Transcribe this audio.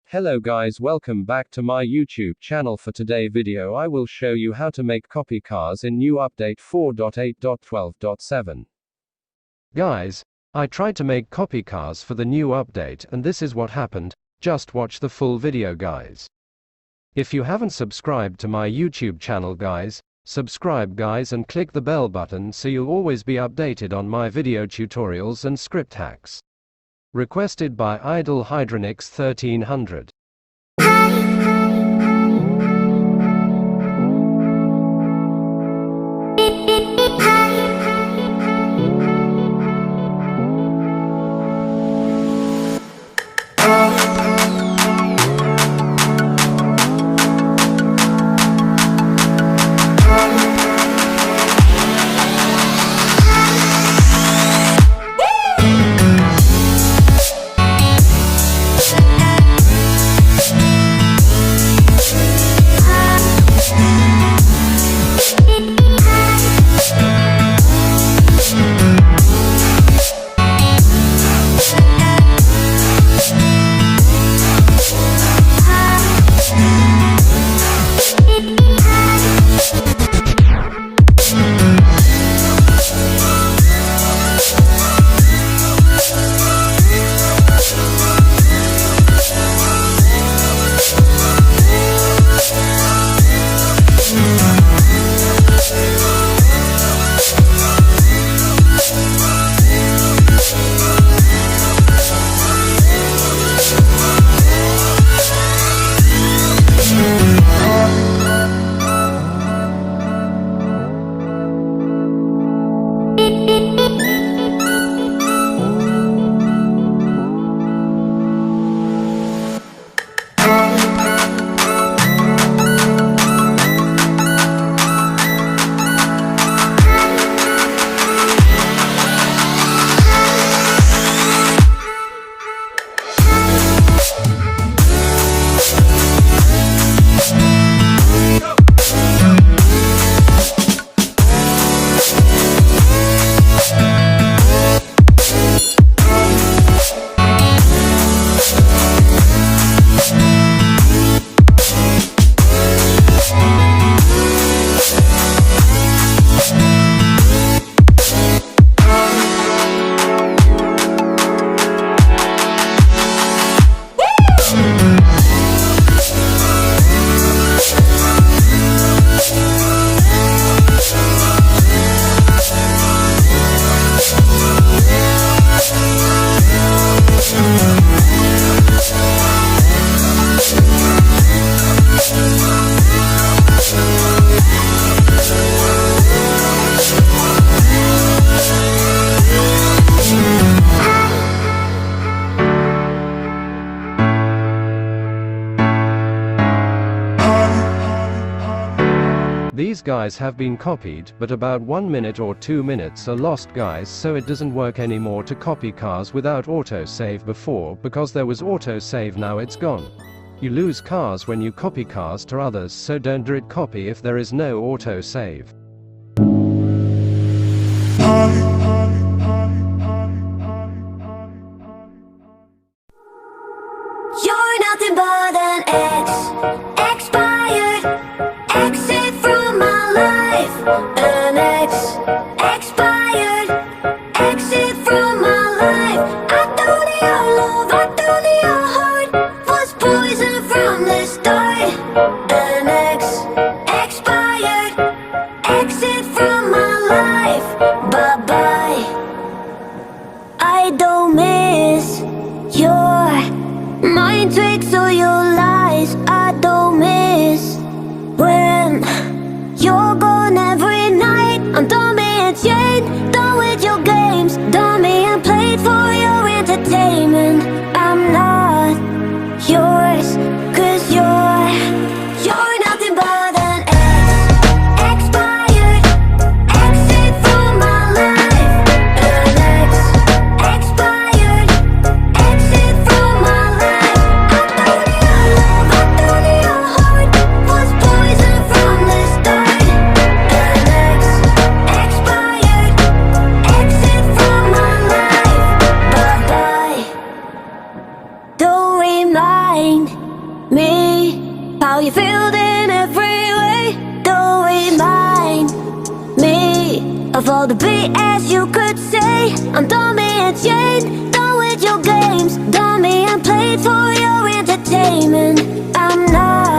Hello guys, welcome back to my YouTube channel. For today's video I will show you how to make copy cars in new update 4.8.12.7. Guys, I tried to make copy cars for the new update and this is what happened. Just watch the full video guys. If you haven't subscribed to my YouTube channel guys, subscribe guys and click the bell button so you'll always be updated on my video tutorials and script hacks. Requested by Idle Hydronix 1300. These guys have been copied, but about 1 minute or 2 minutes are lost guys, so it doesn't work anymore to copy cars without autosave before, because there was autosave, now it's gone. You lose cars when you copy cars to others, so don't do it copy if there is no autosave. You're nothing but an ex, expired, exit from my life. An ex, expired, exit from my life. I thought your love, I thought your heart was poison from the start. An ex, expired, exit from my life. Bye bye. I don't miss your mind tricks or your lies. I don't miss when you're gone every night. I'm done being chained, done with your games, done being played for your entertainment. I'm not yours, 'cause you're nothing but an ex, expired, exit from my life. An ex, expired, you failed in every way. Don't remind me of all the BS you could say. I'm done being chained, done with your games, done being played for your entertainment. I'm not